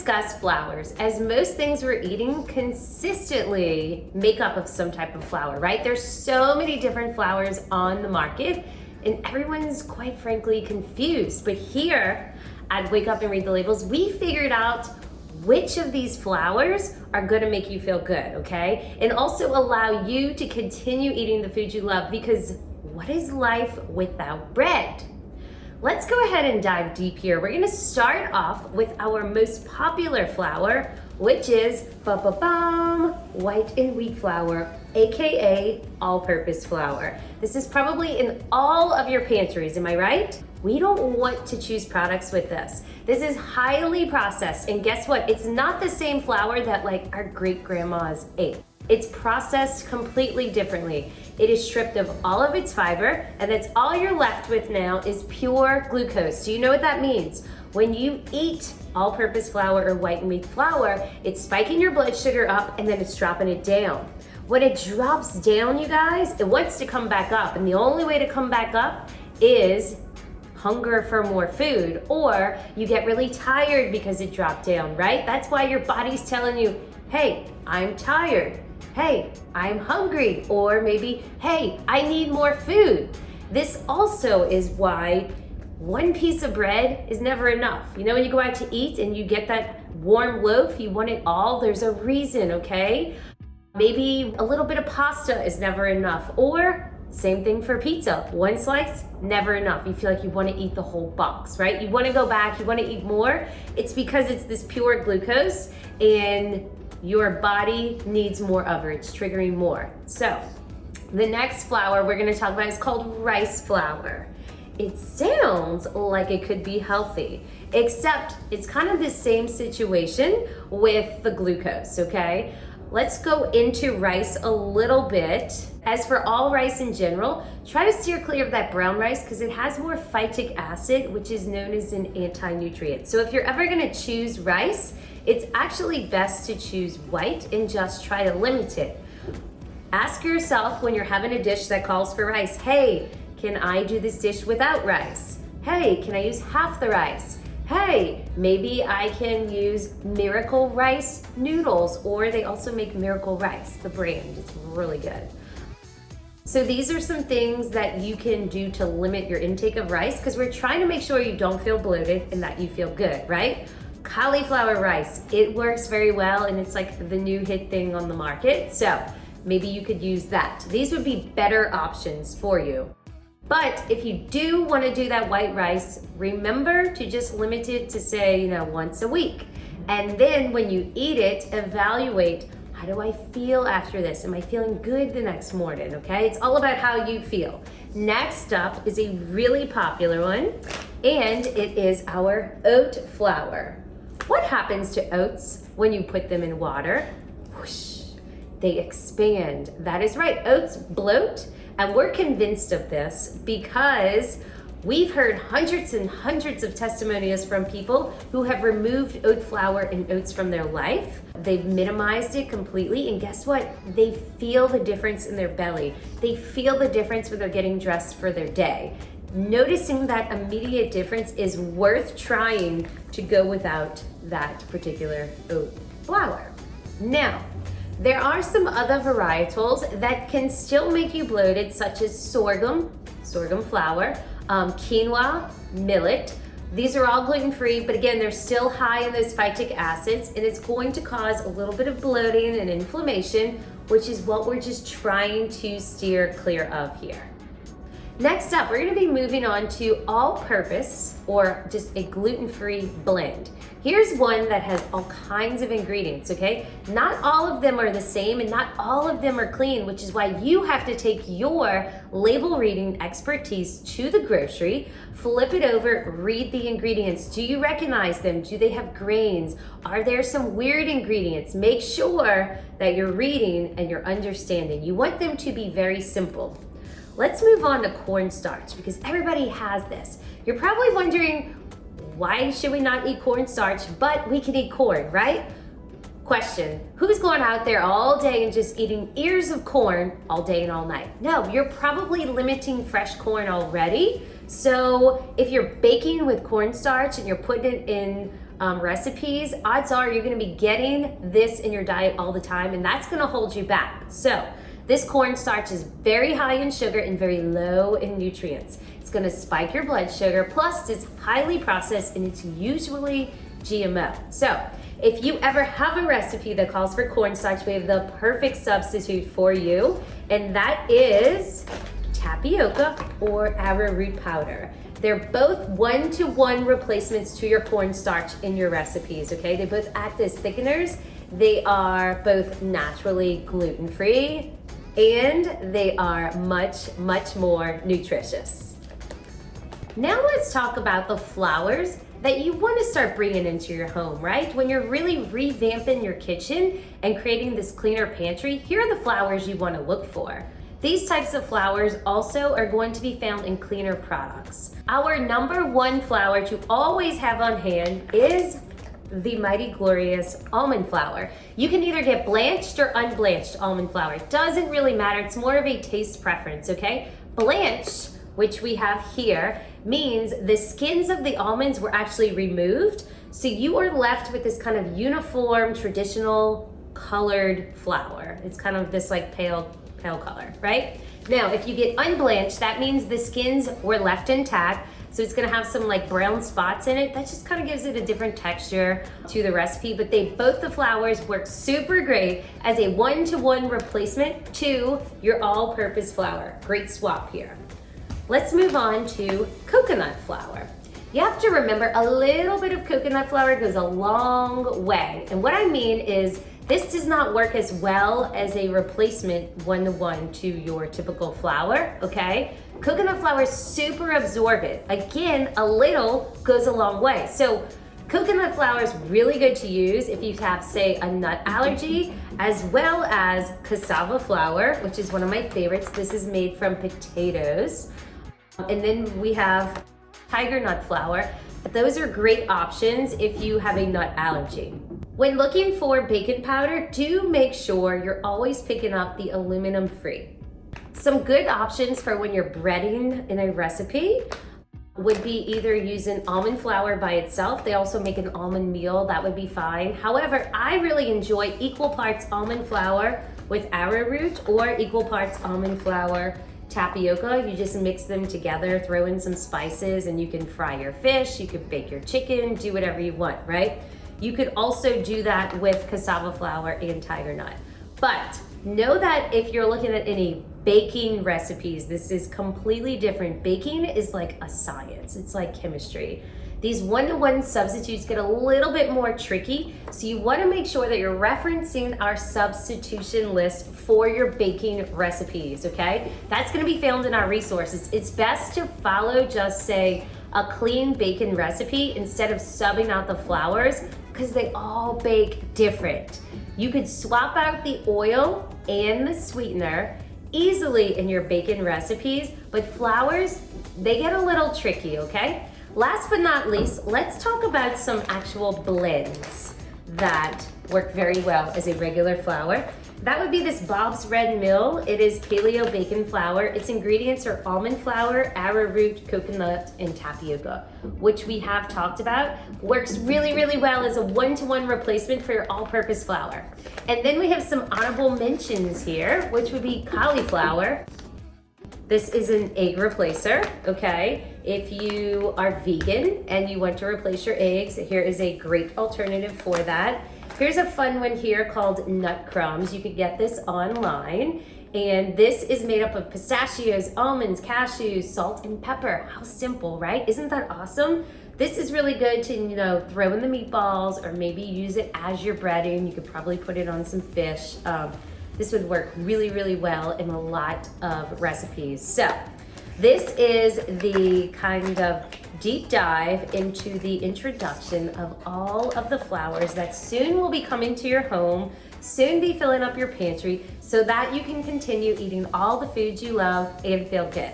discuss flours, as most things we're eating consistently make up of some type of flour, right? There's so many different flours on the market, and everyone's quite frankly confused. But here at Wake Up and Read the Labels, we figured out which of these flours are gonna make you feel good, okay? And also allow you to continue eating the food you love, because what is life without bread? Let's go ahead and dive deep here. We're gonna start off with our most popular flour, which is white and wheat flour, AKA all-purpose flour. This is probably in all of your pantries, am I right? We don't want to choose products with this. This is highly processed, and guess what? It's not the same flour that like our great-grandmas ate. It's processed completely differently. It is stripped of all of its fiber, and that's all you're left with now is pure glucose. Do you know what that means? When you eat all-purpose flour or white and wheat flour, it's spiking your blood sugar up and then it's dropping it down. When it drops down, you guys, it wants to come back up, and the only way to come back up is hunger for more food, or you get really tired because it dropped down, right? That's why your body's telling you, hey, I'm tired. Hey, I'm hungry. Or maybe, hey, I need more food. This also is why one piece of bread is never enough. You know, when you go out to eat and you get that warm loaf, you want it all, there's a reason, okay? Maybe a little bit of pasta is never enough, or same thing for pizza. One slice, never enough. You feel like you want to eat the whole box, right? You want to go back, you want to eat more. It's because it's this pure glucose and your body needs more of it. It's triggering more. So the next flour we're going to talk about is called rice flour. It sounds like it could be healthy, except it's kind of the same situation with the glucose, okay? Let's go into rice a little bit. As for all rice in general, try to steer clear of that brown rice because it has more phytic acid, which is known as an anti-nutrient. So if you're ever gonna choose rice, it's actually best to choose white and just try to limit it. Ask yourself when you're having a dish that calls for rice, hey, can I do this dish without rice? Hey, can I use half the rice? Hey, maybe I can use Miracle Rice noodles, or they also make Miracle Rice, the brand. It's really good. So these are some things that you can do to limit your intake of rice, because we're trying to make sure you don't feel bloated and that you feel good, right? Cauliflower rice, it works very well, and it's like the new hit thing on the market. So maybe you could use that. These would be better options for you. But if you do want to do that white rice, remember to just limit it to, say, once a week. And then when you eat it, evaluate, how do I feel after this? Am I feeling good the next morning, okay? It's all about how you feel. Next up is a really popular one, and it is our oat flour. What happens to oats when you put them in water? Whoosh, they expand. That is right, oats bloat. And we're convinced of this because we've heard hundreds and hundreds of testimonials from people who have removed oat flour and oats from their life. They've minimized it completely, and guess what? They feel the difference in their belly. They feel the difference when they're getting dressed for their day. Noticing that immediate difference is worth trying to go without that particular oat flour. Now, there are some other varietals that can still make you bloated, such as sorghum flour, quinoa, millet. These are all gluten-free, but again, they're still high in those phytic acids, and it's going to cause a little bit of bloating and inflammation, which is what we're just trying to steer clear of here. Next up, we're gonna be moving on to all-purpose, or just a gluten-free blend. Here's one that has all kinds of ingredients, okay? Not all of them are the same, and not all of them are clean, which is why you have to take your label reading expertise to the grocery, flip it over, read the ingredients. Do you recognize them? Do they have grains? Are there some weird ingredients? Make sure that you're reading and you're understanding. You want them to be very simple. Let's move on to cornstarch, because everybody has this. You're probably wondering, why should we not eat cornstarch, but we can eat corn, right? Question, who's going out there all day and just eating ears of corn all day and all night? No, you're probably limiting fresh corn already. So if you're baking with cornstarch and you're putting it in recipes, odds are you're gonna be getting this in your diet all the time, and that's gonna hold you back. So this cornstarch is very high in sugar and very low in nutrients. It's gonna spike your blood sugar, plus it's highly processed and it's usually GMO. So if you ever have a recipe that calls for cornstarch, we have the perfect substitute for you, and that is tapioca or arrowroot powder. They're both one-to-one replacements to your cornstarch in your recipes, okay? They both act as thickeners. They are both naturally gluten-free, and they are much, much more nutritious. Now let's talk about the flours that you want to start bringing into your home, right? When you're really revamping your kitchen and creating this cleaner pantry, here are the flours you want to look for. These types of flours also are going to be found in cleaner products. Our number one flour to always have on hand is the mighty glorious almond flour. You can either get blanched or unblanched almond flour. It doesn't really matter. It's more of a taste preference, okay? Blanched, which we have here, means the skins of the almonds were actually removed. So you are left with this kind of uniform, traditional colored flour. It's kind of this like pale color, right? Now, if you get unblanched, that means the skins were left intact. So it's gonna have some like brown spots in it. That just kind of gives it a different texture to the recipe, but both the flours work super great as a one-to-one replacement to your all-purpose flour. Great swap here. Let's move on to coconut flour. You have to remember a little bit of coconut flour goes a long way. And what I mean is this does not work as well as a replacement one-to-one to your typical flour, okay? Coconut flour is super absorbent. Again, a little goes a long way. So coconut flour is really good to use if you have, say, a nut allergy, as well as cassava flour, which is one of my favorites. This is made from potatoes. And then we have tiger nut flour. Those are great options if you have a nut allergy. When looking for baking powder, do make sure you're always picking up the aluminum free. Some good options for when you're breading in a recipe would be either using almond flour by itself. They also make an almond meal, that would be fine. However, I really enjoy equal parts almond flour with arrowroot or equal parts almond flour tapioca. You just mix them together, throw in some spices, and you can fry your fish, you could bake your chicken, do whatever you want, right? You could also do that with cassava flour and tiger nut. But know that if you're looking at any baking recipes, this is completely different. Baking is like a science, it's like chemistry. These one-to-one substitutes get a little bit more tricky, so you want to make sure that you're referencing our substitution list for your baking recipes, okay? That's going to be found in our resources. It's best to follow just, say, a clean bacon recipe instead of subbing out the flours because they all bake different. You could swap out the oil and the sweetener easily in your bacon recipes, but flours, they get a little tricky, okay? Last but not least, let's talk about some actual blends that work very well as a regular flour. That would be this Bob's Red Mill. It is paleo bacon flour. Its ingredients are almond flour, arrowroot, coconut, and tapioca, which we have talked about. Works really, really well as a one-to-one replacement for your all-purpose flour. And then we have some honorable mentions here, which would be cauliflower. This is an egg replacer, okay? If you are vegan and you want to replace your eggs, here is a great alternative for that. Here's a fun one here called nut crumbs. You could get this online. And this is made up of pistachios, almonds, cashews, salt, and pepper. How simple, right? Isn't that awesome? This is really good to, throw in the meatballs or maybe use it as you're breading. You could probably put it on some fish. This would work really, really well in a lot of recipes. So this is the kind of deep dive into the introduction of all of the flours that soon will be coming to your home, soon be filling up your pantry so that you can continue eating all the foods you love and feel good.